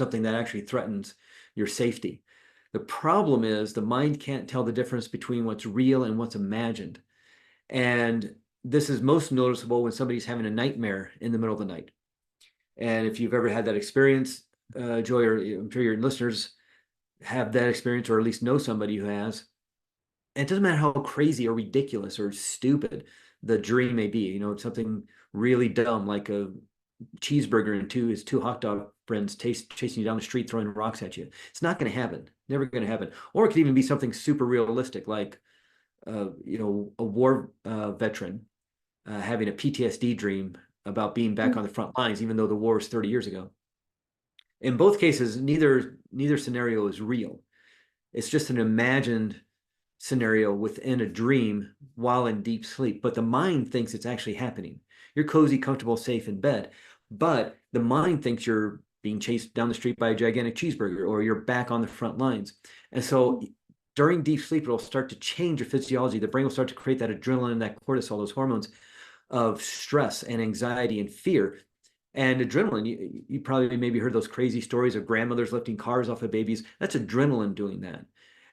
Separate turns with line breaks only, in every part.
something that actually threatens your safety. The problem is the mind can't tell the difference between what's real and what's imagined. And this is most noticeable when somebody's having a nightmare in the middle of the night. And if you've ever had that experience, Joy, or I'm sure your listeners have that experience, or at least know somebody who has. And it doesn't matter how crazy or ridiculous or stupid the dream may be, something really dumb like a cheeseburger and his two hot dog friends chasing you down the street throwing rocks at you. It's not going to happen. Never going to happen. Or it could even be something super realistic like a war veteran having a PTSD dream about being back on the front lines, even though the war was 30 years ago. In both cases, neither scenario is real. It's just an imagined scenario within a dream while in deep sleep. But the mind thinks it's actually happening. You're cozy, comfortable, safe in bed, but the mind thinks you're being chased down the street by a gigantic cheeseburger, or you're back on the front lines. And so during deep sleep, it'll start to change your physiology. The brain will start to create that adrenaline, that cortisol, those hormones of stress and anxiety and fear. And adrenaline, you probably maybe heard those crazy stories of grandmothers lifting cars off of babies. That's adrenaline doing that.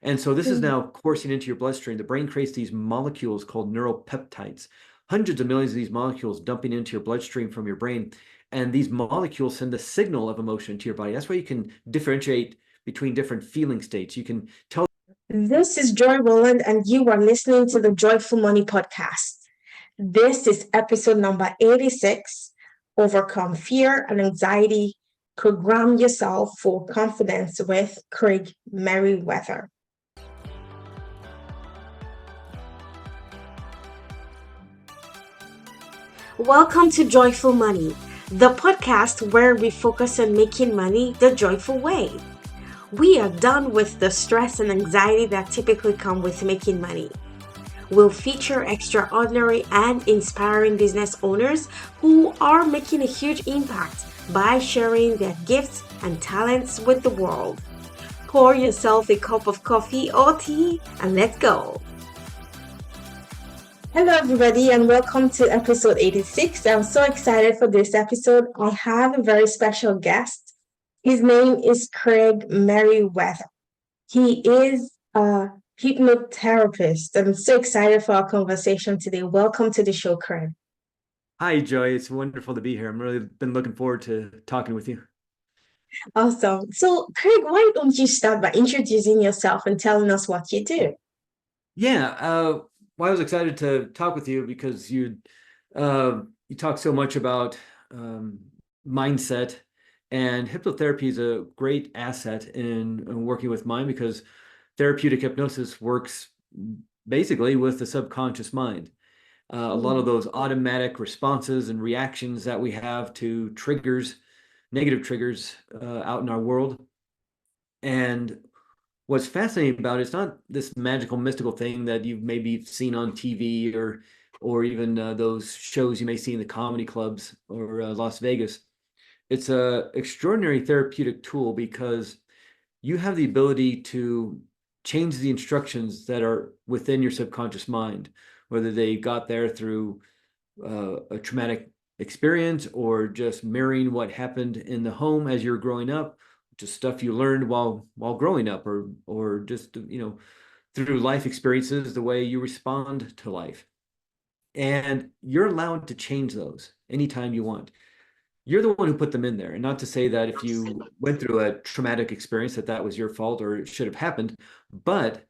And so this is now coursing into your bloodstream. The brain creates these molecules called neuropeptides, hundreds of millions of these molecules dumping into your bloodstream from your brain. And these molecules send a signal of emotion to your body. That's why you can differentiate between different feeling states. You can tell.
This is Joy Rowland, and you are listening to the Joyful Money Podcast. This is episode number 86, Overcome Fear and Anxiety, Program Yourself for Confidence with Craig Meriwether. Welcome to Joyful Money, the podcast where we focus on making money the joyful way. We are done with the stress and anxiety that typically come with making money. We'll feature extraordinary and inspiring business owners who are making a huge impact by sharing their gifts and talents with the world. Pour yourself a cup of coffee or tea and let's go. Hello everybody and welcome to episode 86. I'm so excited for this episode. I have a very special guest. His name is Craig Meriwether. He is a hypnotherapist. I'm so excited for our conversation today. Welcome to the show, Craig.
Hi, Joy. It's wonderful to be here. I'm really been looking forward to talking with you.
Awesome. So, Craig, why don't you start by introducing yourself and telling us what you do?
Yeah, well, I was excited to talk with you because you talk so much about mindset, and hypnotherapy is a great asset in working with mind, because therapeutic hypnosis works basically with the subconscious mind. A lot of those automatic responses and reactions that we have to triggers, negative triggers out in our world. And what's fascinating about it, it's not this magical, mystical thing that you've maybe seen on TV or even those shows you may see in the comedy clubs or Las Vegas. It's a extraordinary therapeutic tool because you have the ability to change the instructions that are within your subconscious mind, whether they got there through a traumatic experience or just mirroring what happened in the home as you're growing up, just stuff you learned while growing up, or just through life experiences, the way you respond to life. And you're allowed to change those anytime you want. You're the one who put them in there. And not to say that if you went through a traumatic experience that was your fault or it should have happened, but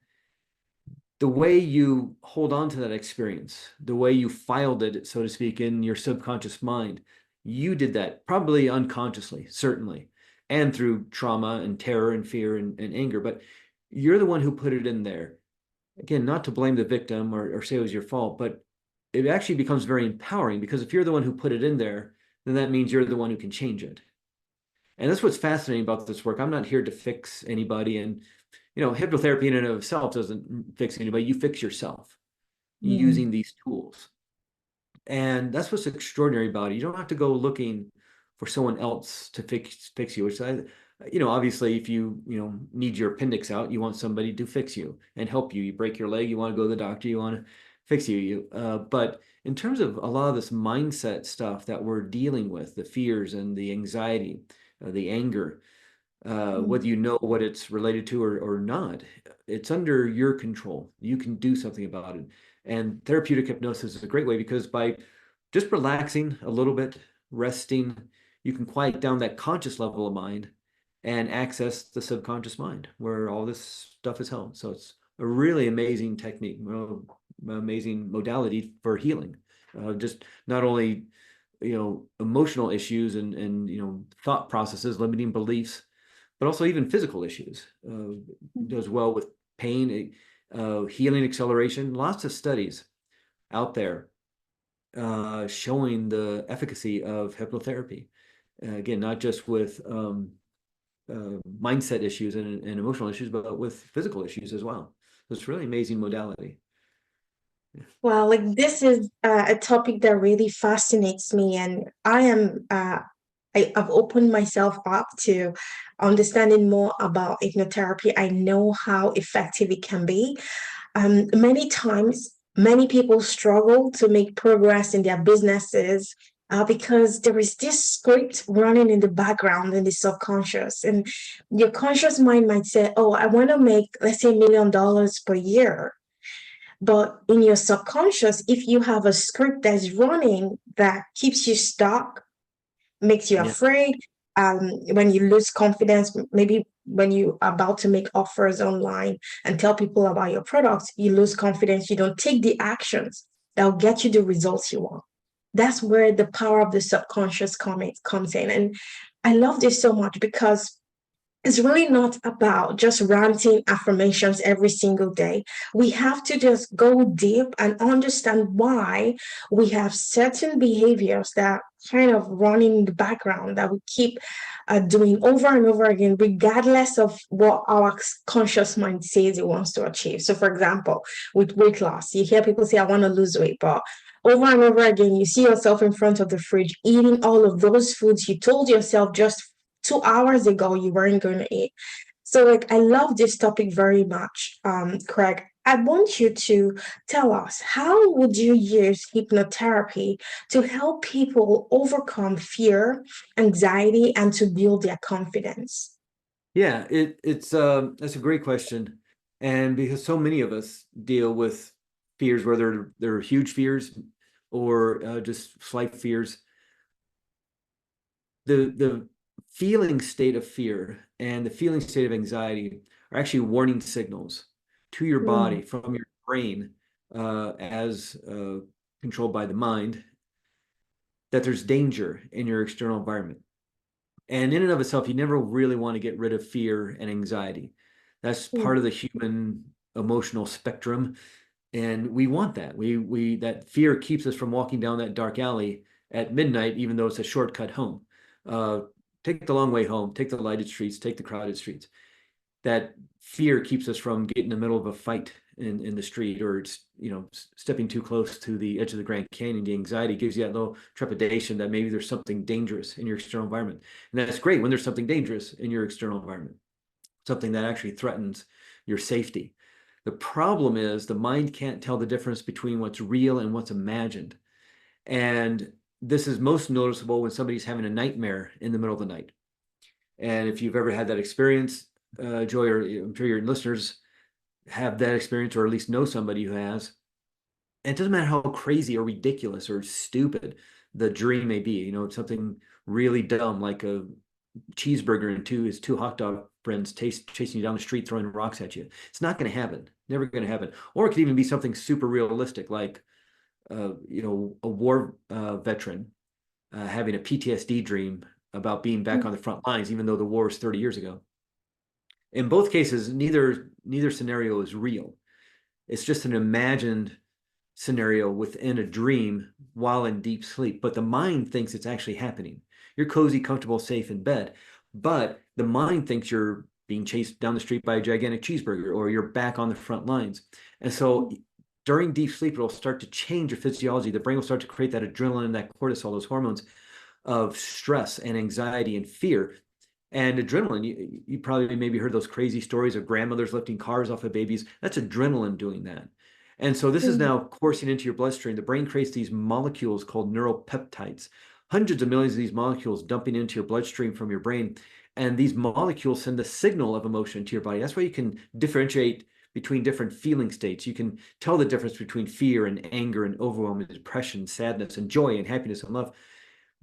the way you hold on to that experience, the way you filed it, so to speak, in your subconscious mind, you did that probably unconsciously, certainly, and through trauma and terror and fear and anger, but you're the one who put it in there. Again, not to blame the victim or say it was your fault, but it actually becomes very empowering, because if you're the one who put it in there, then that means you're the one who can change it. And that's what's fascinating about this work. I'm not here to fix anybody. And, hypnotherapy in and of itself doesn't fix anybody. You fix yourself using these tools. And that's what's extraordinary about it. You don't have to go looking for someone else to fix you, which obviously if you need your appendix out, you want somebody to fix you and help you. You break your leg, you want to go to the doctor, you want to fix you. But in terms of a lot of this mindset stuff that we're dealing with, the fears and the anxiety, the anger,
Mm.
whether you know what it's related to or not. It's under your control. You can do something about it. And therapeutic hypnosis is a great way because by just relaxing a little bit, resting, you can quiet down that conscious level of mind and access the subconscious mind where all this stuff is held. So it's a really amazing technique, amazing modality for healing. Just not only emotional issues and thought processes, limiting beliefs, but also even physical issues. Does well with pain, healing acceleration. Lots of studies out there showing the efficacy of hypnotherapy. Again, not just with mindset issues and emotional issues, but with physical issues as well. So it's really amazing modality.
Well, like this is a topic that really fascinates me, and I've opened myself up to understanding more about hypnotherapy. I know how effective it can be. Many times, many people struggle to make progress in their businesses because there is this script running in the background in the subconscious. And your conscious mind might say, oh, I want to make, let's say, $1 million per year. But in your subconscious, if you have a script that's running that keeps you stuck, makes you
Yeah.
afraid, when you lose confidence, maybe when you are about to make offers online and tell people about your products, you lose confidence, you don't take the actions that will get you the results you want. That's where the power of the subconscious comes in. And I love this so much because it's really not about just ranting affirmations every single day. We have to just go deep and understand why we have certain behaviors that kind of run in the background that we keep doing over and over again, regardless of what our conscious mind says it wants to achieve. So, for example, with weight loss, you hear people say, I want to lose weight, but over and over again, you see yourself in front of the fridge eating all of those foods you told yourself just 2 hours ago you weren't going to eat. So, like, I love this topic very much, Craig. I want you to tell us how would you use hypnotherapy to help people overcome fear, anxiety, and to build their confidence?
Yeah, it's that's a great question. And because so many of us deal with fears, whether they're huge fears or just slight fears, the feeling state of fear and the feeling state of anxiety are actually warning signals to your
Mm,
body from your brain as controlled by the mind that there's danger in your external environment. And in and of itself, you never really want to get rid of fear and anxiety. That's part
mm,
of the human emotional spectrum. And we want that. We that fear keeps us from walking down that dark alley at midnight, even though it's a shortcut home. Uh, take the long way home, take the lighted streets, take the crowded streets. That fear keeps us from getting in the middle of a fight in the street or stepping too close to the edge of the Grand Canyon. The anxiety gives you that little trepidation that maybe there's something dangerous in your external environment. And that's great when there's something dangerous in your external environment, something that actually threatens your safety. The problem is the mind can't tell the difference between what's real and what's imagined. And this is most noticeable when somebody's having a nightmare in the middle of the night. And if you've ever had that experience, Joy, or I'm sure your listeners have that experience or at least know somebody who has. And it doesn't matter how crazy or ridiculous or stupid the dream may be, it's something really dumb like a cheeseburger and two hot dog friends chasing you down the street throwing rocks at you. It's not going to happen. Never going to happen. Or it could even be something super realistic like a war veteran having a PTSD dream about being back on the front lines, even though the war was 30 years ago. In both cases, neither scenario is real. It's just an imagined scenario within a dream while in deep sleep. But the mind thinks it's actually happening. You're cozy, comfortable, safe in bed, but the mind thinks you're being chased down the street by a gigantic cheeseburger or you're back on the front lines. And so during deep sleep, it'll start to change your physiology. The brain will start to create that adrenaline, that cortisol, those hormones of stress and anxiety and fear. And adrenaline, you probably maybe heard those crazy stories of grandmothers lifting cars off of babies. That's adrenaline doing that. And so this is
mm,
now coursing into your bloodstream. The brain creates these molecules called neuropeptides, hundreds of millions of these molecules dumping into your bloodstream from your brain. And these molecules send the signal of emotion to your body. That's why you can differentiate between different feeling states. You can tell the difference between fear and anger and overwhelm and depression, sadness and joy and happiness and love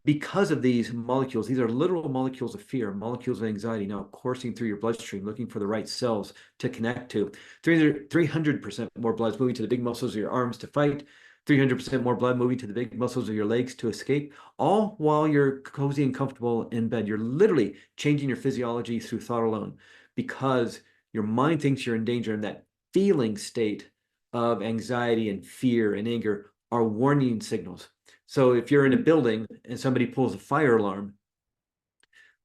because of these molecules. These are literal molecules of fear, molecules of anxiety now coursing through your bloodstream, looking for the right cells to connect to. 300% more blood is moving to the big muscles of your arms to fight, 300% more blood moving to the big muscles of your legs to escape, all while you're cozy and comfortable in bed. You're literally changing your physiology through thought alone because your mind thinks you're in danger, and that feeling state of anxiety and fear and anger are warning signals. So if you're in a building and somebody pulls a fire alarm,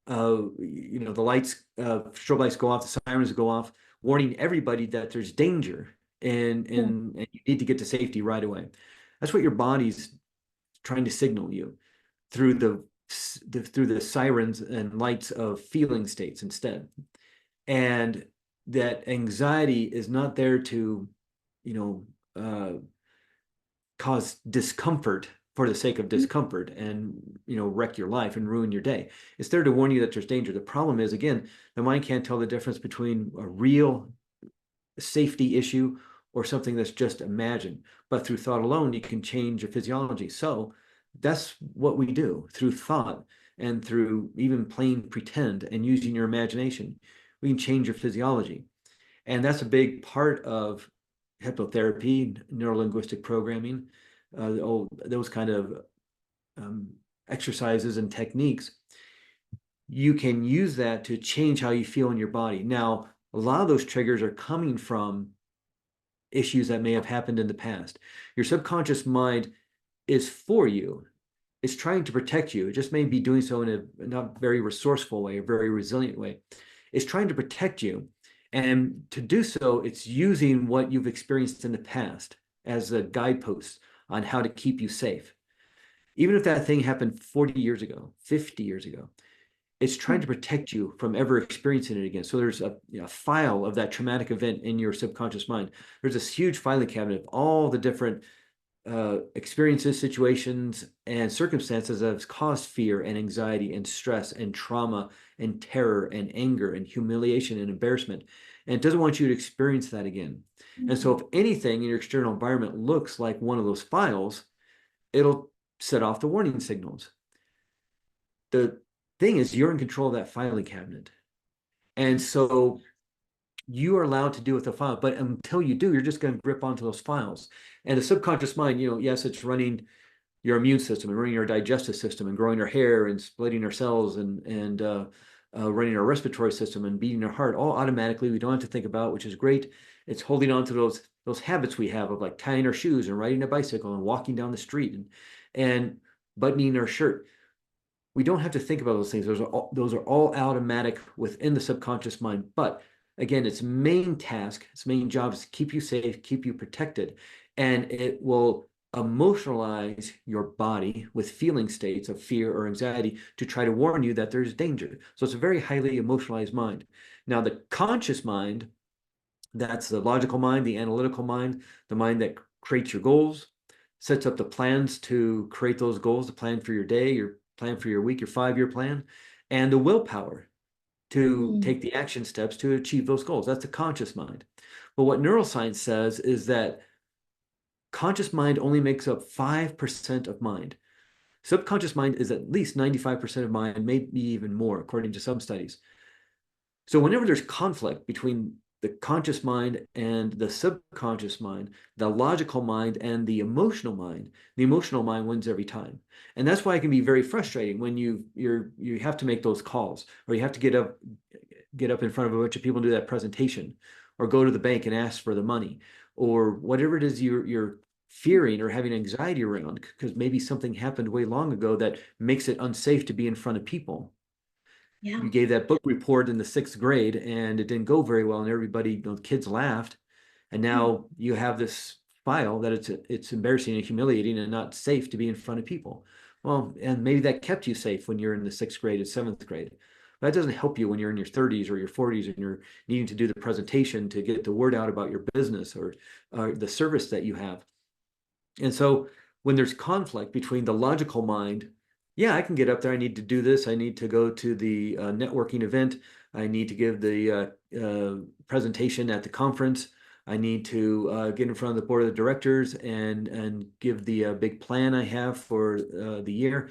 the lights, strobe lights go off, the sirens go off, warning everybody that there's danger and you need to get to safety right away. That's what your body's trying to signal you through the sirens and lights of feeling states instead. And that anxiety is not there to, cause discomfort for the sake of discomfort and wreck your life and ruin your day. It's there to warn you that there's danger. The problem is, again, the mind can't tell the difference between a real safety issue or something that's just imagined. But through thought alone, you can change your physiology. So that's what we do through thought and through even plain pretend and using your imagination. We can change your physiology. And that's a big part of hypnotherapy, neurolinguistic programming, those kind of exercises and techniques. You can use that to change how you feel in your body. Now, a lot of those triggers are coming from issues that may have happened in the past. Your subconscious mind is for you. It's trying to protect you. It just may be doing so in a not very resourceful way, a very resilient way. It's trying to protect you. And to do so, it's using what you've experienced in the past as a guidepost on how to keep you safe. Even if that thing happened 40 years ago, 50 years ago, it's trying to protect you from ever experiencing it again. So there's a file of that traumatic event in your subconscious mind. There's this huge filing cabinet of all the different experiences, situations, and circumstances that have caused fear and anxiety and stress and trauma and terror and anger and humiliation and embarrassment. And it doesn't want you to experience that again. And so if anything in your external environment looks like one of those files, it'll set off the warning signals. The thing is, you're in control of that filing cabinet. And so you are allowed to do with the file, but until you do, you're just going to grip onto those files. And the subconscious mind, yes, it's running your immune system and running your digestive system and growing our hair and splitting our cells and running our respiratory system and beating our heart all automatically. We don't have to think about, which is great. It's holding on to those habits we have of like tying our shoes and riding a bicycle and walking down the street and buttoning our shirt. We don't have to think about those things. Those are all automatic within the subconscious mind. But again, its main task, its main job is to keep you safe, keep you protected. And it will emotionalize your body with feeling states of fear or anxiety to try to warn you that there's danger. So it's a very highly emotionalized mind. Now, the conscious mind, that's the logical mind, the analytical mind, the mind that creates your goals, sets up the plans to create those goals, the plan for your day, your plan for your week, your 5-year plan, and the willpower to take the action steps to achieve those goals. That's the conscious mind. But what neuroscience says is that conscious mind only makes up 5% of mind. Subconscious mind is at least 95% of mind, maybe even more, according to some studies. So whenever there's conflict between the conscious mind and the subconscious mind, the logical mind and the emotional mind wins every time. And that's why it can be very frustrating when you have to make those calls, or you have to get up in front of a bunch of people and do that presentation, or go to the bank and ask for the money, or whatever it is you're fearing or having anxiety around, because maybe something happened way long ago that makes it unsafe to be in front of people.
Yeah.
You gave that book report in the 6th grade and it didn't go very well, and everybody, the kids laughed, and now you have this file that it's embarrassing and humiliating and not safe to be in front of people. Well, and maybe that kept you safe when you're in the 6th grade and 7th grade. But that doesn't help you when you're in your 30s or your 40s and you're needing to do the presentation to get the word out about your business or the service that you have. And so when there's conflict between the logical mind, yeah, I can get up there. I need to do this. I need to go to the networking event. I need to give the presentation at the conference. I need to get in front of the board of the directors and give the big plan I have for the year.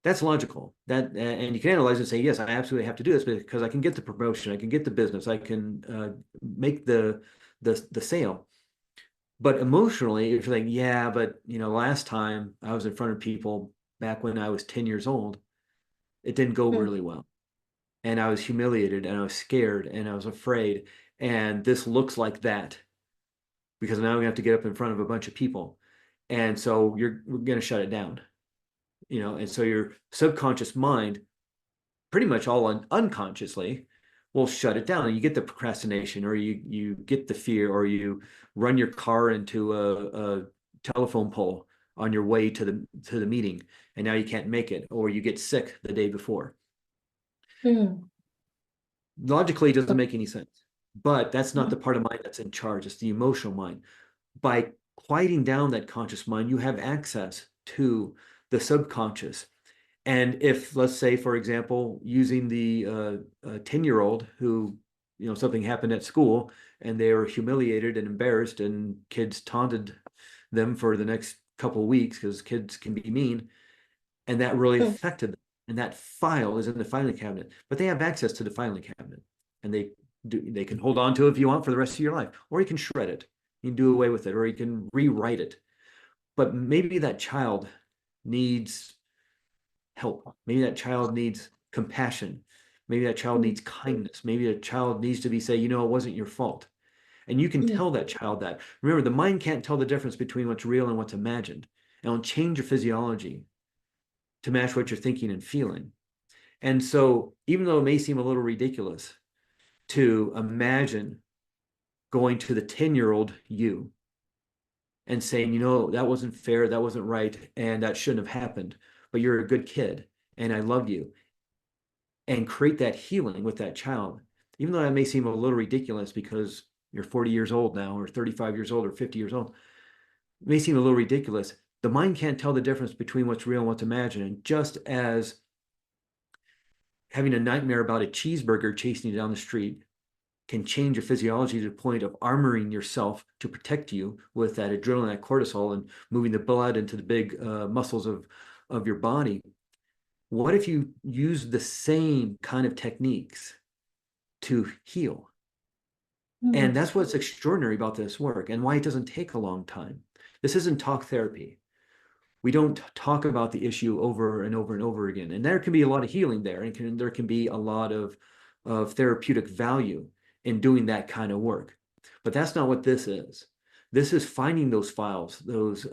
That's logical. That and you can analyze and say, yes, I absolutely have to do this because I can get the promotion, I can get the business, I can make the sale. But emotionally, if you're like, yeah, but last time I was in front of people back when I was 10 years old, it didn't go
Mm,
really well. And I was humiliated and I was scared and I was afraid. And this looks like that because now we have to get up in front of a bunch of people. And so we're going to shut it down, and so your subconscious mind pretty much all unconsciously will shut it down and you get the procrastination or you get the fear or you run your car into a telephone pole on your way to the meeting and now you can't make it or you get sick the day before.
mm,
Logically it doesn't make any sense, but that's not the part of mind that's in charge. It's the emotional mind. By quieting down that conscious mind, you have access to the subconscious. And if, let's say, for example, using the 10-year-old who, something happened at school and they were humiliated and embarrassed and kids taunted them for the next couple of weeks because kids can be mean, and that really
mm,
affected them. And that file is in the filing cabinet, but they have access to the filing cabinet and they can hold on to it if you want for the rest of your life, or you can shred it, you can do away with it, or you can rewrite it. But maybe that child needs help. Maybe that child needs compassion. Maybe that child
mm,
needs kindness. Maybe a child needs to be say, it wasn't your fault. And you can
mm,
tell that child that. Remember, the mind can't tell the difference between what's real and what's imagined. And it'll change your physiology to match what you're thinking and feeling. And so, even though it may seem a little ridiculous to imagine going to the 10-year-old you and saying, that wasn't fair, that wasn't right, and that shouldn't have happened, but you're a good kid and I love you, and create that healing with that child, even though that may seem a little ridiculous because you're 40 years old now, or 35 years old, or 50 years old, it may seem a little ridiculous. The mind can't tell the difference between what's real and what's imagined. And just as having a nightmare about a cheeseburger chasing you down the street can change your physiology to the point of armoring yourself to protect you with that adrenaline, that cortisol, and moving the blood into the big muscles of your body. What if you use the same kind of techniques to heal? And
mm,
that's what's extraordinary about this work and why it doesn't take a long time. This isn't talk therapy. We don't talk about the issue over and over and over again. And there can be a lot of healing there, and there can be a lot of therapeutic value in doing that kind of work. But that's not what this is. This is finding those files, those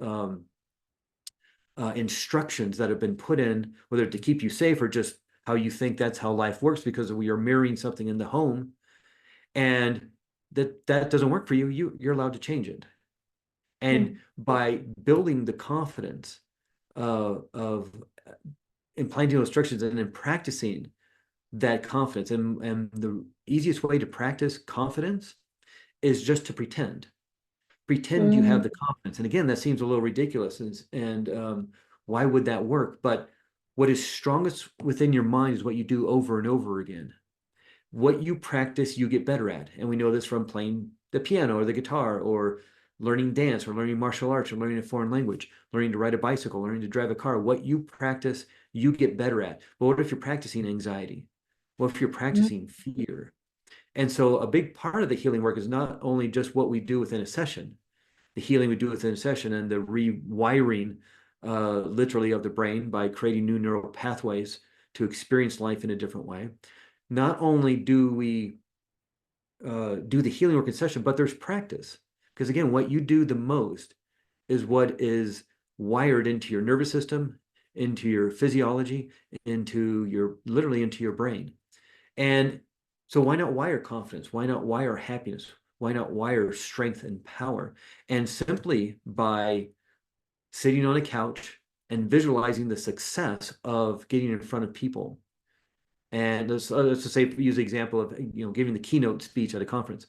instructions that have been put in, whether to keep you safe or just how you think that's how life works because we are mirroring something in the home. And that doesn't work for you, you're allowed to change it. And
mm,
by building the confidence of implanting those instructions and then practicing that confidence, and the easiest way to practice confidence is just to pretend you have
mm,
the confidence. And again, that seems a little ridiculous, and why would that work? But what is strongest within your mind is what you do over and over again. What you practice, you get better at. And we know this from playing the piano or the guitar or learning dance or learning martial arts or learning a foreign language, learning to ride a bicycle, learning to drive a car. What you practice, you get better at. But what if you're practicing anxiety? What if you're
mm,
practicing fear? And so a big part of the healing work is not only just what we do within a session, the healing we do within a session and the rewiring literally of the brain by creating new neural pathways to experience life in a different way. Not only do we do the healing work in session, but there's practice. Because again, what you do the most is what is wired into your nervous system, into your physiology, literally into your brain. And so why not wire confidence? Why not wire happiness? Why not wire strength and power? And simply by sitting on a couch and visualizing the success of getting in front of people. And let's just say, use the example of giving the keynote speech at a conference.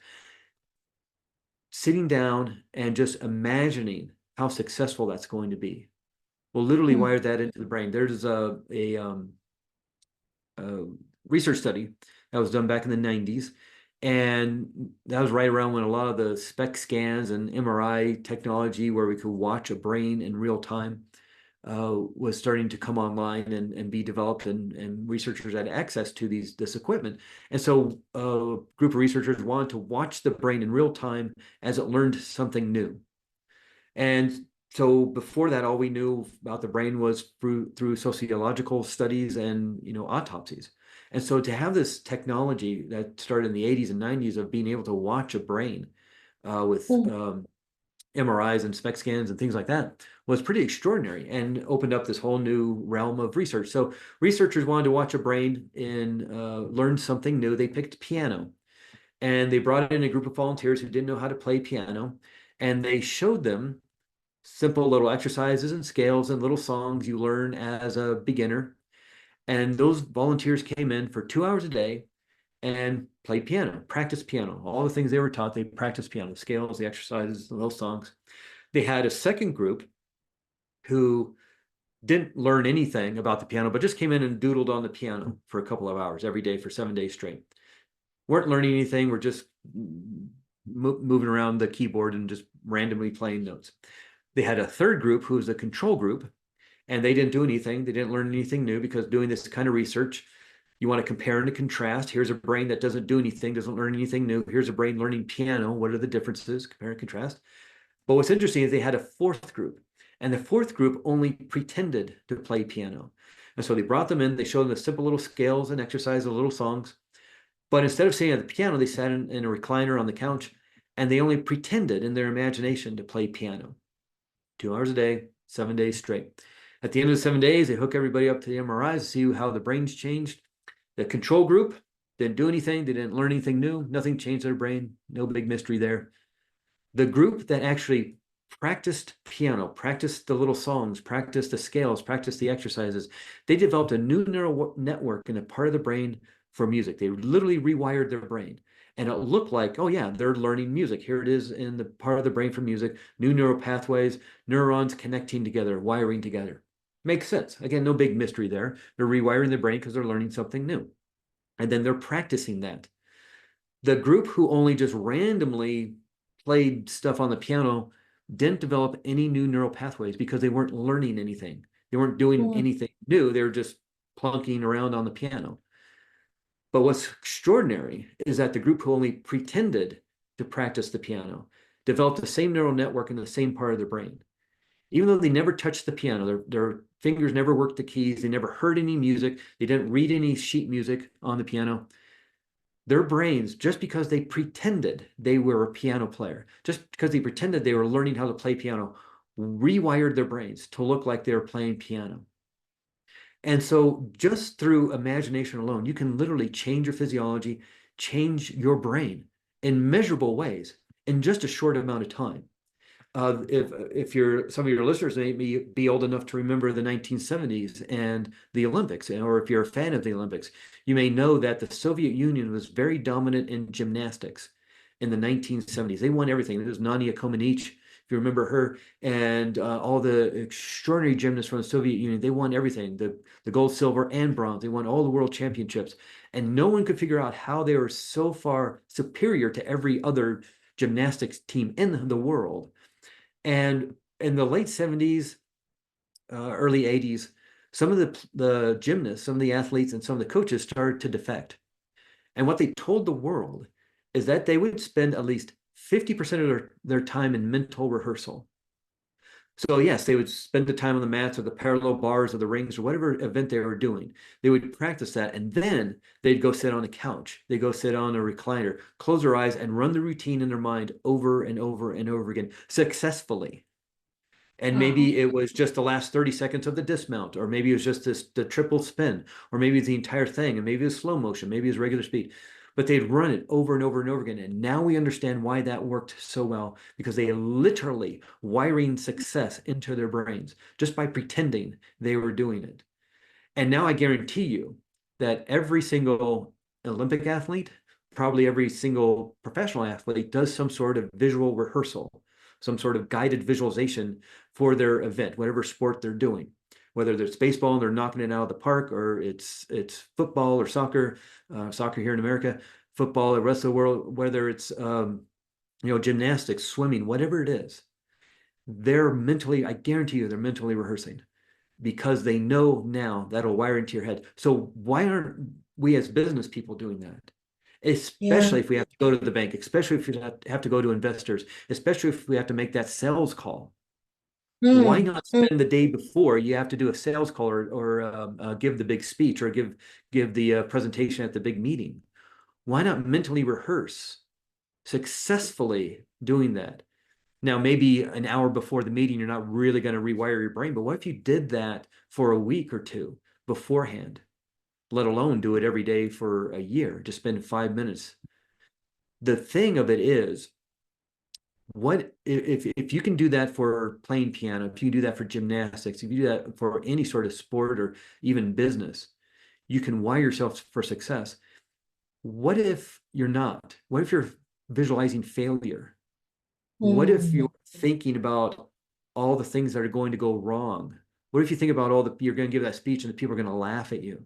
Sitting down and just imagining how successful that's going to be. will literally
Mm.
wire that into the brain. There's a research study that was done back in the 90s. And that was right around when a lot of the SPECT scans and MRI technology, where we could watch a brain in real time, was starting to come online and be developed, and researchers had access to this equipment. And so a group of researchers wanted to watch the brain in real time as it learned something new. And so before that, all we knew about the brain was through sociological studies and autopsies. And so to have this technology that started in the 80s and 90s of being able to watch a brain with
Mm.
MRIs and SPECT scans and things like that was pretty extraordinary and opened up this whole new realm of research. So researchers wanted to watch a brain and learn something new. They picked piano, and they brought in a group of volunteers who didn't know how to play piano, and they showed them simple little exercises and scales and little songs you learn as a beginner. And those volunteers came in for 2 hours a day and played piano, practiced piano, all the things they were taught. They practiced piano, the scales, the exercises, the little songs. They had a second group who didn't learn anything about the piano, but just came in and doodled on the piano for a couple of hours every day for 7 days straight. Weren't learning anything. We're just moving around the keyboard and just randomly playing notes. They had a third group who was a control group, and they didn't do anything. They didn't learn anything new, because doing this kind of research, you want to compare and to contrast. Here's a brain that doesn't do anything, doesn't learn anything new. Here's a brain learning piano. What are the differences? Compare and contrast. But what's interesting is they had a fourth group, and the fourth group only pretended to play piano. And so they brought them in, they showed them the simple little scales and exercises, little songs. But instead of sitting at the piano, they sat in a recliner on the couch, and they only pretended in their imagination to play piano. 2 hours a day, 7 days straight. At the end of the 7 days, they hook everybody up to the MRIs to see how the brains changed. The control group didn't do anything. They didn't learn anything new. Nothing changed their brain. No big mystery there. The group that actually practiced piano, practiced the little songs, practiced the scales, practiced the exercises, they developed a new neural network in a part of the brain for music. They literally rewired their brain. And it looked like, oh yeah, they're learning music. Here it is in the part of the brain for music, new neural pathways, neurons connecting together, wiring together. Makes sense. Again, no big mystery there. They're rewiring the brain because they're learning something new. And then they're practicing that. The group who only just randomly played stuff on the piano didn't develop any new neural pathways because they weren't learning anything. They weren't doing
Mm.
anything new. They were just plunking around on the piano. But what's extraordinary is that the group who only pretended to practice the piano developed the same neural network in the same part of their brain. Even though they never touched the piano, their fingers never worked the keys, they never heard any music, they didn't read any sheet music on the piano. Their brains, just because they pretended they were a piano player, just because they pretended they were learning how to play piano, rewired their brains to look like they were playing piano. And so just through imagination alone, you can literally change your physiology, change your brain in measurable ways in just a short amount of time. If some of your listeners may be old enough to remember the 1970s and the Olympics, or if you're a fan of the Olympics, you may know that the Soviet Union was very dominant in gymnastics in the 1970s. They won everything. It was Nadia Comaneci, if you remember her, and all the extraordinary gymnasts from the Soviet Union. They won everything, the gold, silver, and bronze. They won all the world championships. And no one could figure out how they were so far superior to every other gymnastics team in the world. And in the late 70s, early 80s, some of the gymnasts, some of the athletes, and some of the coaches started to defect. And what they told the world is that they would spend at least 50% of their time in mental rehearsal. So yes, they would spend the time on the mats or the parallel bars or the rings or whatever event they were doing. They would practice that, and then they'd go sit on a couch. They'd go sit on a recliner, close their eyes, and run the routine in their mind over and over and over again successfully. And
Uh-huh.
maybe it was just the last 30 seconds of the dismount, or maybe it was just the triple spin, or maybe it's the entire thing, and maybe it's slow motion, maybe it's regular speed. But they'd run it over and over and over again. And now we understand why that worked so well, because they literally wiring success into their brains just by pretending they were doing it. And now I guarantee you that every single Olympic athlete, probably every single professional athlete, does some sort of visual rehearsal some sort of guided visualization for their event, whatever sport they're doing, whether it's baseball and they're knocking it out of the park, or it's football or soccer, soccer here in America, football, the rest of the world, whether it's gymnastics, swimming, whatever it is, they're mentally, I guarantee you, they're mentally rehearsing because they know now that'll wire into your head. So why aren't we as business people doing that?
Yeah.
Especially if we have to go to the bank, especially if we have to go to investors, especially if we have to make that sales call. Why
Mm,
not
mm,
spend the day before you have to do a sales call, or give the big speech, or give the presentation at the big meeting? Why not mentally rehearse successfully doing that? Now, maybe an hour before the meeting, you're not really going to rewire your brain, but what if you did that for a week or two beforehand, let alone do it every day for a year? Just spend 5 minutes. The thing of it is, what if you can do that for playing piano, if you do that for gymnastics, if you do that for any sort of sport or even business, you can wire yourself for success. What if you're not? What if you're visualizing failure? What if
mm,
you're thinking about all the things that are going to go wrong? What if you think about you're going to give that speech and the people are going to laugh at you?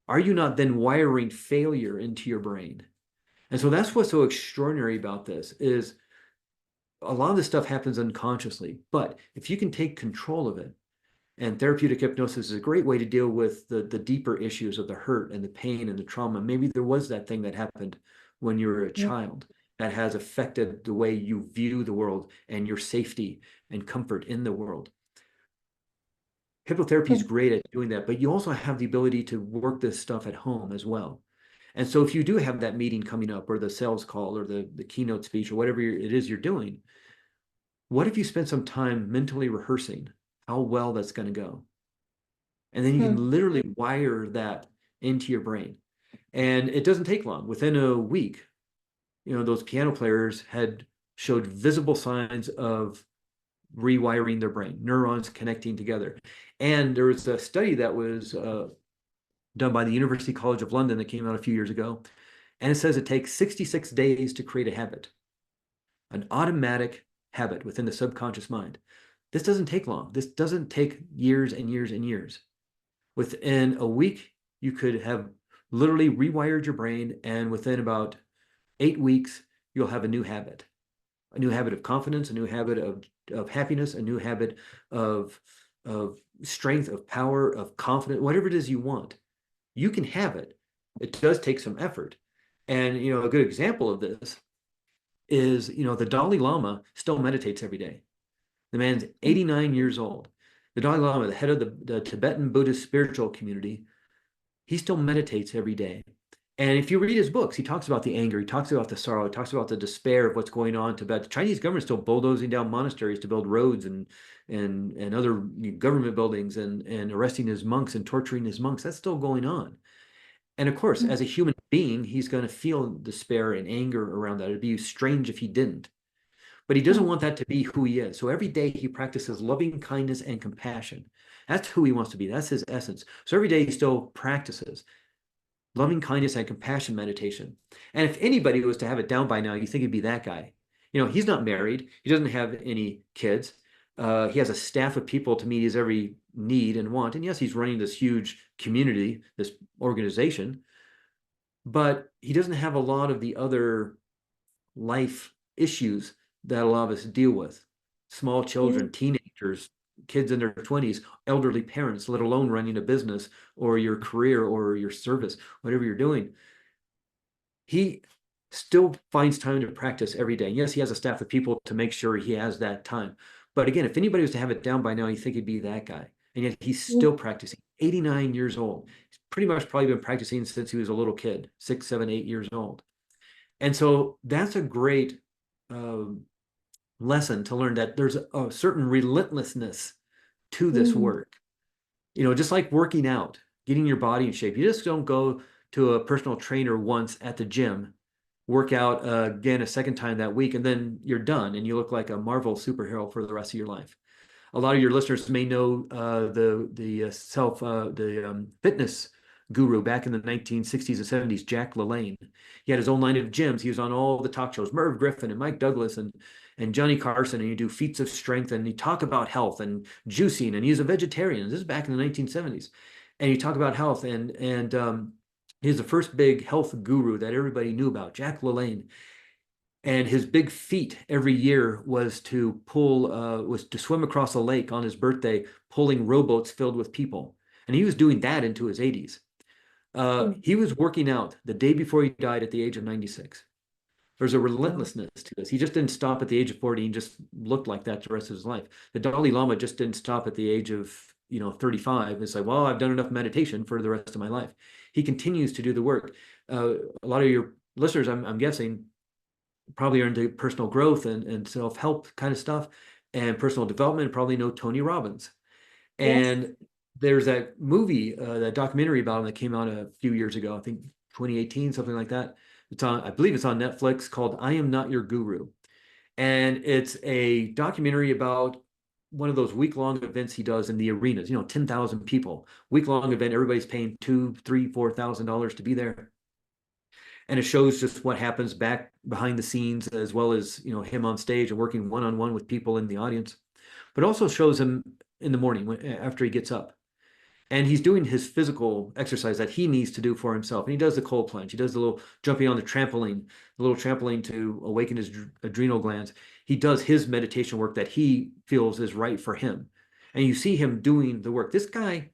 Are you not then wiring failure into your brain? And so that's what's so extraordinary about this is a lot of this stuff happens unconsciously, but if you can take control of it, and therapeutic hypnosis is a great way to deal with the deeper issues of the hurt and the pain and the trauma. Maybe there was that thing that happened when you were a
mm,
child that has affected the way you view the world and your safety and comfort in the world. Hypnotherapy is
mm,
great at doing that, but you also have the ability to work this stuff at home as well. And so if you do have that meeting coming up, or the sales call, or the keynote speech, or whatever it is you're doing, what if you spend some time mentally rehearsing how well that's going to go? And then you
mm,
can literally wire that into your brain. And it doesn't take long. Within a week, those piano players had showed visible signs of rewiring their brain, neurons connecting together. And there was a study that was done by the University College of London that came out a few years ago. And it says it takes 66 days to create a habit, an automatic habit within the subconscious mind. This doesn't take long. This doesn't take years and years and years. Within a week, you could have literally rewired your brain, and within about 8 weeks, you'll have a new habit of confidence, a new habit of happiness, a new habit of strength, of power, of confidence, whatever it is you want. You can have it. It does take some effort. And a good example of this is the Dalai Lama still meditates every day. The man's 89 years old. The Dalai Lama, the head of the Tibetan Buddhist spiritual community, he still meditates every day. And if you read his books, he talks about the anger, he talks about the sorrow, he talks about the despair of what's going on in Tibet. The Chinese government is still bulldozing down monasteries to build roads and other government buildings, and arresting his monks and torturing his monks. That's still going on. And of course,
mm,
as a human being, he's going to feel despair and anger around that. It'd be strange if he didn't. But he doesn't
mm,
want that to be who he is. So every day he practices loving kindness and compassion. That's who he wants to be. That's his essence. So every day he still practices loving kindness and compassion meditation. And if anybody was to have it down by now, you think it'd be that guy. He's not married. He doesn't have any kids. He has a staff of people to meet his every need and want. And yes, he's running this huge community, this organization, but he doesn't have a lot of the other life issues that a lot of us deal with. Small
yeah,
children, teenagers, kids in their 20s, elderly parents, let alone running a business or your career or your service, whatever you're doing. He still finds time to practice every day. Yes, he has a staff of people to make sure he has that time. But again, if anybody was to have it down by now, you think it'd be that guy. And yet he's
mm,
still practicing. 89 years old. He's pretty much probably been practicing since he was a little kid, 6, 7, 8 years old. And so that's a great um, lesson to learn, that there's a certain relentlessness to this
mm,
work. Just like working out, getting your body in shape. You just don't go to a personal trainer once at the gym, work out again a second time that week, and then you're done and you look like a Marvel superhero for the rest of your life. A lot of your listeners may know the fitness guru back in the 1960s and 70s, Jack LaLanne. He had his own line of gyms. He was on all the talk shows, Merv Griffin and Mike Douglas, and and Johnny Carson, and you do feats of strength, and you talk about health and juicing, and he's a vegetarian. This is back in the 1970s, and you talk about health, and he's the first big health guru that everybody knew about, Jack LaLanne. And his big feat every year was to swim across a lake on his birthday, pulling rowboats filled with people. And he was doing that into his 80s. He was working out the day before he died at the age of 96. There's a relentlessness to this. He just didn't stop at the age of 40 and just looked like that the rest of his life. The Dalai Lama just didn't stop at the age of 35. It's like, well, I've done enough meditation for the rest of my life. He continues to do the work. A lot of your listeners, I'm guessing, probably are into personal growth and self-help kind of stuff and personal development, probably know Tony Robbins.
Yes.
And there's that movie, that documentary about him that came out a few years ago, I think 2018, something like that. I believe it's on Netflix, called I Am Not Your Guru. And it's a documentary about one of those week-long events he does in the arenas, 10,000 people, week-long event. Everybody's paying $2,000, $3,000, $4,000 to be there. And it shows just what happens back behind the scenes, as well as him on stage and working one-on-one with people in the audience. But also shows him in the morning after he gets up, and he's doing his physical exercise that he needs to do for himself. And he does the cold plunge, he does the little jumping on the little trampoline to awaken his adrenal glands. He does his meditation work that he feels is right for him, and you see him doing the work. This guy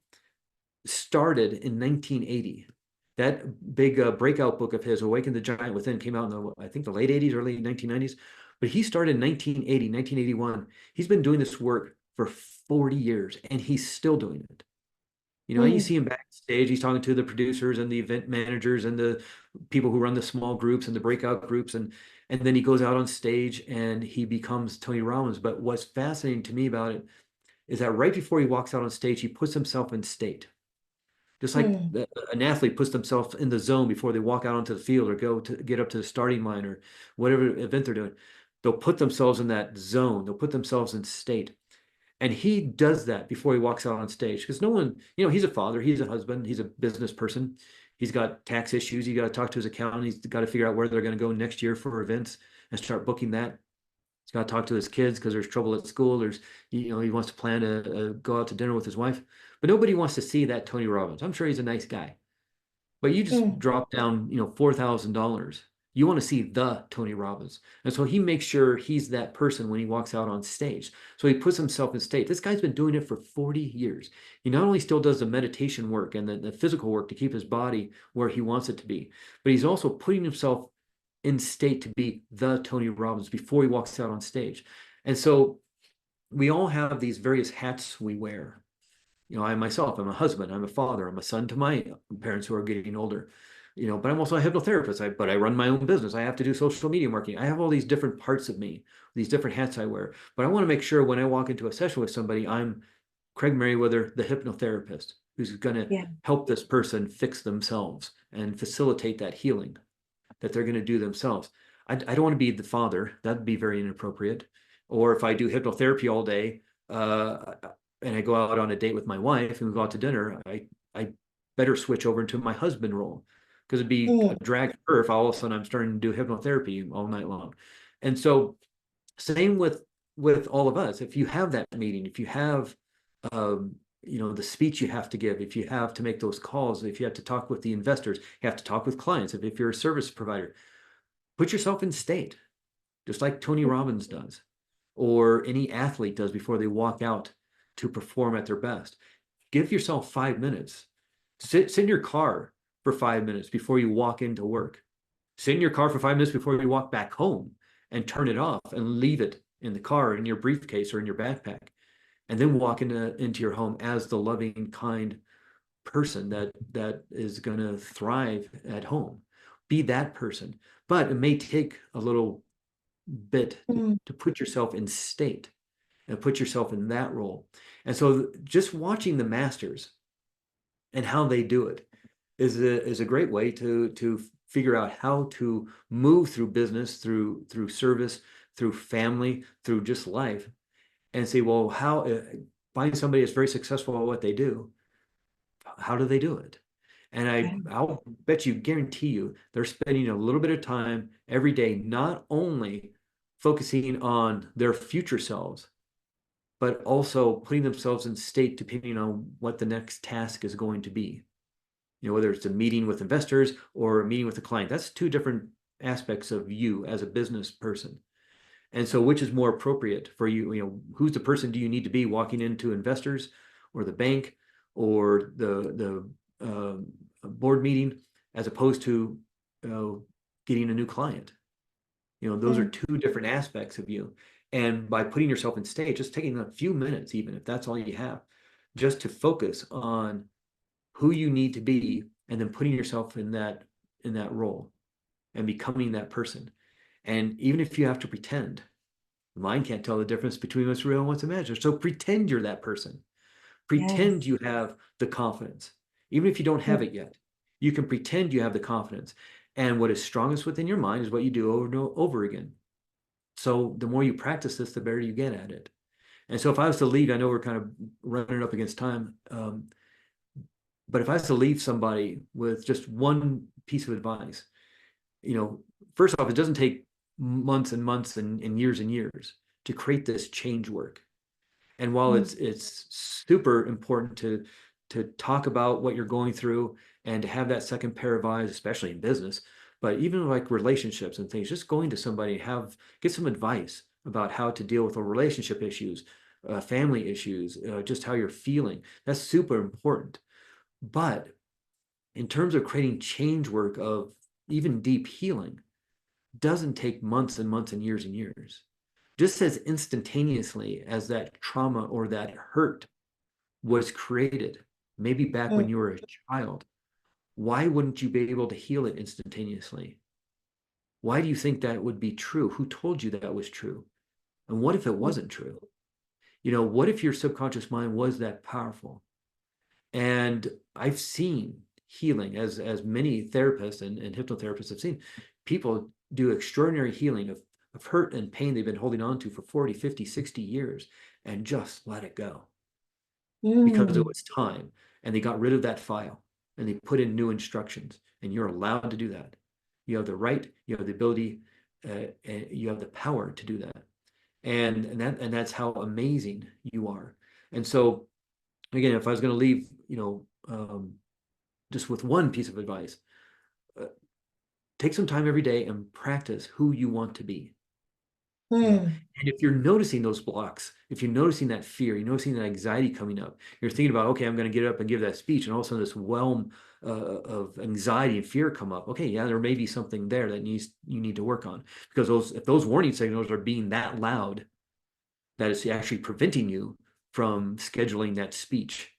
started in 1980. That big breakout book of his, Awaken the Giant Within, came out in I think the late 80s, early 1990s. But he started in 1980, 1981. He's been doing this work for 40 years, and he's still doing it. And you see him backstage, he's talking to the producers and the event managers and the people who run the small groups and the breakout groups. And then he goes out on stage and he becomes Tony Robbins. But what's fascinating to me about it is that right before he walks out on stage, he puts himself in state. Just like an athlete puts themselves in the zone before they walk out onto the field or get up to the starting line or whatever event they're doing. They'll put themselves in that zone. They'll put themselves in state. And he does that before he walks out on stage, because no one, he's a father, he's a husband, he's a business person. He's got tax issues. He's got to talk to his accountant. He's got to figure out where they're going to go next year for events and start booking that. He's got to talk to his kids because there's trouble at school. He wants to plan to go out to dinner with his wife. But nobody wants to see that Tony Robbins. I'm sure he's a nice guy. But you just drop down, $4,000. You want to see the Tony Robbins. And so he makes sure he's that person when he walks out on stage. So he puts himself in state. This guy's been doing it for 40 years. He not only still does the meditation work and the physical work to keep his body where he wants it to be, but he's also putting himself in state to be the Tony Robbins before he walks out on stage. And so we all have these various hats we wear. I myself, I'm a husband, I'm a father, I'm a son to my parents who are getting older. But I'm also a hypnotherapist. But I run my own business. I have to do social media marketing. I have all these different parts of me, these different hats I wear. But I want to make sure when I walk into a session with somebody, I'm Craig Meriwether, the hypnotherapist, who's going to help this person fix themselves and facilitate that healing that they're going to do themselves. I don't want to be the father. That'd be very inappropriate. Or if I do hypnotherapy all day and I go out on a date with my wife and we go out to dinner, I better switch over into my husband role. Because it'd be a drag for her if all of a sudden I'm starting to do hypnotherapy all night long. And so same with all of us. If you have that meeting, if you have the speech you have to give, if you have to make those calls, if you have to talk with the investors, you have to talk with clients, if you're a service provider, put yourself in state, just like Tony Robbins does, or any athlete does before they walk out to perform at their best. Give yourself 5 minutes. Sit in your car for 5 minutes before you walk into work. Sit in your car for 5 minutes before you walk back home and turn it off and leave it in the car, in your briefcase or in your backpack, and then walk into your home as the loving, kind person that is going to thrive at home. Be that person. But it may take a little bit to put yourself in state and put yourself in that role. And so just watching the masters and how they do it is a great way to figure out how to move through business, through service, through family, through just life, and say, well, how find somebody that's very successful at what they do. How do they do it? And I'll bet you, guarantee you, they're spending a little bit of time every day, not only focusing on their future selves, but also putting themselves in state depending on what the next task is going to be. Whether it's a meeting with investors or a meeting with a client, that's two different aspects of you as a business person. And so which is more appropriate for you? Who's the person do you need to be walking into investors or the bank or the board meeting, as opposed to getting a new client? Those are two different aspects of you. And by putting yourself in state, just taking a few minutes, even if that's all you have, just to focus on who you need to be, and then putting yourself in that role and becoming that person. And even if you have to pretend, the mind can't tell the difference between what's real and what's imagined. So pretend you're that person. Pretend you have the confidence. Even if you don't have it yet, you can pretend you have the confidence. And what is strongest within your mind is what you do over and over again. So the more you practice this, the better you get at it. And so if I was to leave, I know we're kind of running up against time, but if I was to leave somebody with just one piece of advice, first off, it doesn't take months and months and years to create this change work. And while it's super important to talk about what you're going through and to have that second pair of eyes, especially in business, but even like relationships and things, just going to somebody, get some advice about how to deal with the relationship issues, family issues, just how you're feeling. That's super important. But in terms of creating change work of even deep healing, doesn't take months and months and years. Just as instantaneously as that trauma or that hurt was created, maybe back when you were a child, why wouldn't you be able to heal it instantaneously? Why do you think that would be true? Who told you that was true? And what if it wasn't true? What if your subconscious mind was that powerful? And I've seen healing, as many therapists and hypnotherapists have seen, people do extraordinary healing of hurt and pain they've been holding on to for 40, 50, 60 years and just let it go because it was time. And they got rid of that file and they put in new instructions, and you're allowed to do that. You have the right, you have the ability, you have the power to do that. And that's how amazing you are. And so again, if I was going to leave, just with one piece of advice, take some time every day and practice who you want to be. And if you're noticing those blocks, if you're noticing that fear, you're noticing that anxiety coming up, you're thinking about, okay, I'm going to get up and give that speech, and all of a sudden this whelm of anxiety and fear come up. Okay, yeah, there may be something there that you need to work on, because if those warning signals are being that loud, that is actually preventing you from scheduling that speech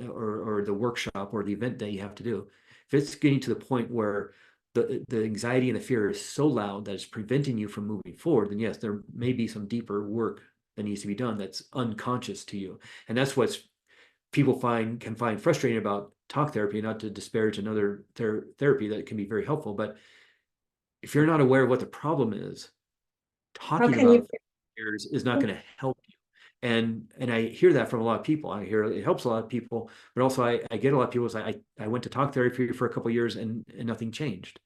or the workshop or the event that you have to do. If it's getting to the point where the anxiety and the fear is so loud that it's preventing you from moving forward, then yes, there may be some deeper work that needs to be done that's unconscious to you. And that's what people can find frustrating about talk therapy, not to disparage another therapy that can be very helpful. But if you're not aware of what the problem is, talking about fears is not going to help you. And I hear that from a lot of people. I hear it helps a lot of people, but also I get a lot of people say, I went to talk therapy for a couple of years and nothing changed.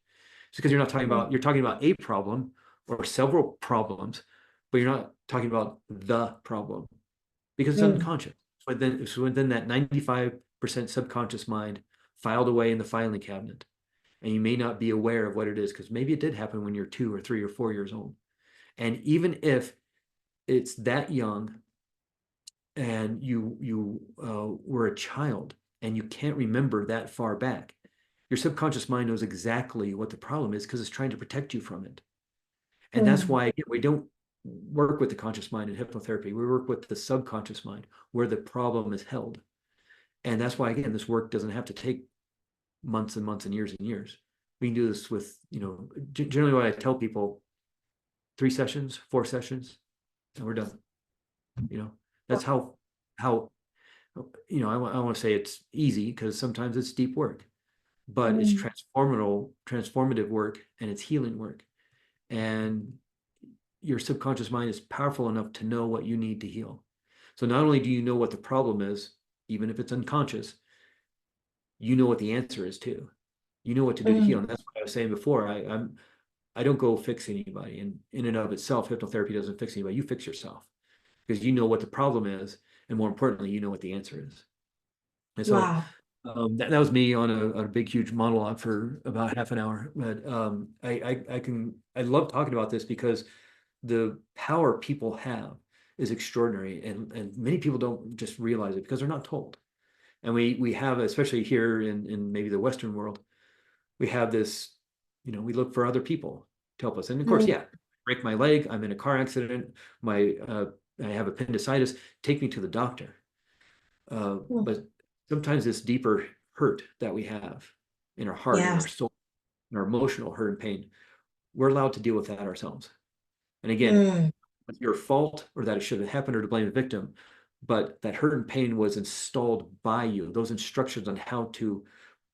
It's because you're talking about a problem or several problems, but you're not talking about the problem because it's unconscious. It's within that 95% subconscious mind filed away in the filing cabinet. And you may not be aware of what it is, because maybe it did happen when you're 2 or 3 or 4 years old. And even if it's that young and you were a child and you can't remember that far back, your subconscious mind knows exactly what the problem is because it's trying to protect you from it. And that's why we don't work with the conscious mind in hypnotherapy. We work with the subconscious mind where the problem is held. And that's why, again, this work doesn't have to take months and months and years. We can do this with, generally what I tell people, 3 sessions, 4 sessions, and we're done. That's how I want to say it's easy, because sometimes it's deep work, but it's transformative work, and it's healing work. And your subconscious mind is powerful enough to know what you need to heal. So not only do you know what the problem is, even if it's unconscious, you know what the answer is too. You know what to do to heal. And that's what I was saying before. I don't go fix anybody. And in and of itself, hypnotherapy doesn't fix anybody. You fix yourself because you know what the problem is. And more importantly, you know what the answer is. And so
Wow.
that was me on a big, huge monologue for about half an hour. But I love talking about this because the power people have is extraordinary. And many people don't just realize it because they're not told. And we have, especially here in maybe the Western world, we have this, we look for other people to help us. And of course,
Mm,
yeah, break my leg, I'm in a car accident, I have appendicitis, take me to the doctor.
mm.
But sometimes this deeper hurt that we have in our heart, in our
Yes.
soul, in our emotional hurt and pain, we're allowed to deal with that ourselves. And again,
Mm,
it's your fault or that it should have happened or to blame the victim, but that hurt and pain was installed by you. Those instructions on how to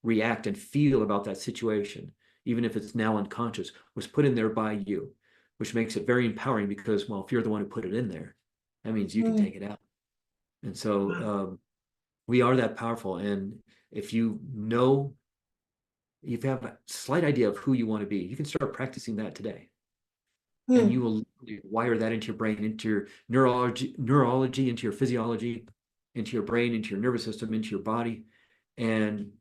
react and feel about that situation, even if it's now unconscious, was put in there by you, which makes it very empowering because, well, if you're the one who put it in there, that means you can
mm.
take it out. And so
Wow.
we are that powerful. And if you know, if you have a slight idea of who you want to be, you can start practicing that today. And
Mm,
you will wire that into your brain, into your neurology, into your physiology, into your brain, into your nervous system, into your body. And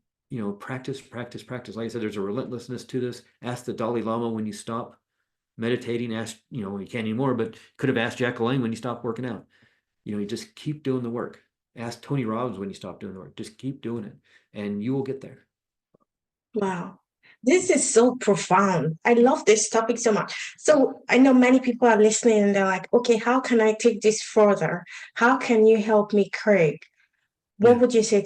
practice, practice, practice. Like I said, there's a relentlessness to this. Ask the Dalai Lama when you stop meditating. Ask, you can't anymore, but could have asked Jack LaLanne when you stop working out. You just keep doing the work. Ask Tony Robbins when you stop doing the work. Just keep doing it, and you will get there.
wow. This is so profound. I love this topic so much. So I know many people are listening and they're like, okay, how can I take this further? How can you help me, Craig? What
Yeah.
would you say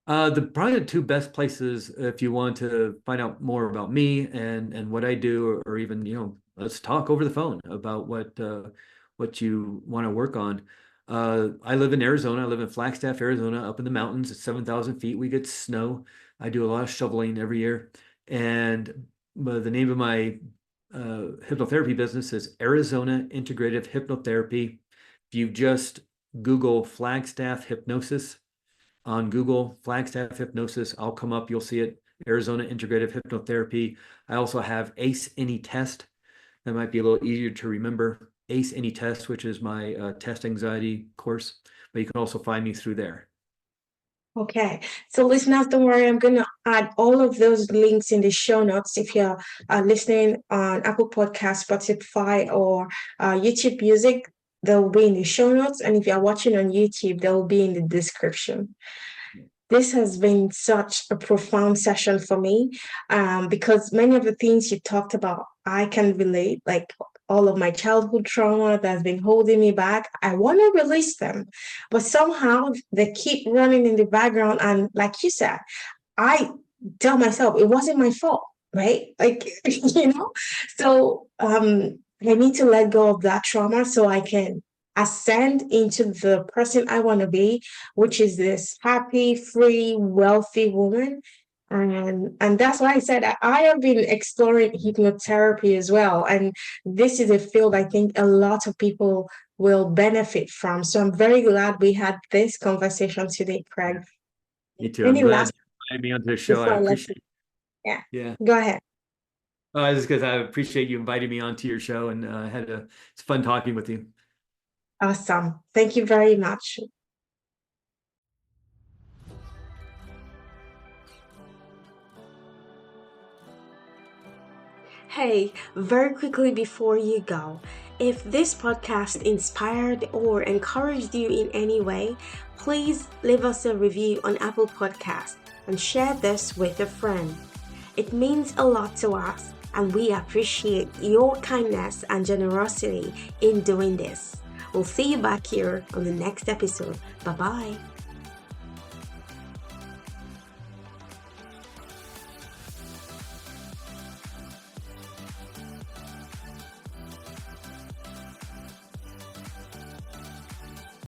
Probably the two best places if you want to find out more about me and what I do, or even, let's talk over the phone about what you want to work on. I live in Arizona. I live in Flagstaff, Arizona, up in the mountains at 7,000 feet. We get snow. I do a lot of shoveling every year. And the name of my hypnotherapy business is Arizona Integrative Hypnotherapy. If you just Google Flagstaff Hypnosis, on Google, Flagstaff Hypnosis, I'll come up, you'll see it, Arizona Integrative Hypnotherapy. I also have ACE Any Test. That might be a little easier to remember. ACE Any Test, which is my test anxiety course, but you can also find me through there.
Okay, so listeners, don't worry. I'm going to add all of those links in the show notes. If you're listening on Apple Podcasts, Spotify, or YouTube Music, they'll be in the show notes. And if you're watching on YouTube, they'll be in the description. This has been such a profound session for me because many of the things you talked about, I can relate, like all of my childhood trauma that's been holding me back. I want to release them, but somehow they keep running in the background. And like you said, I tell myself it wasn't my fault, right? Like, so I need to let go of that trauma so I can ascend into the person I want to be, which is this happy, free, wealthy woman. And that's why I said I have been exploring hypnotherapy as well. And this is a field I think a lot of people will benefit from. So I'm very glad we had this conversation today, Craig.
Me too. I'm
Any
glad
last
you invited me onto the show. I
before I let you?
appreciate it.
Yeah,
Yeah.
go ahead.
Just because I appreciate you inviting me onto your show, and it's fun talking with you.
Awesome. Thank you very much. Hey, very quickly before you go, if this podcast inspired or encouraged you in any way, please leave us a review on Apple Podcasts and share this with a friend. It means a lot to us, and we appreciate your kindness and generosity in doing this. We'll see you back here on the next episode. Bye bye.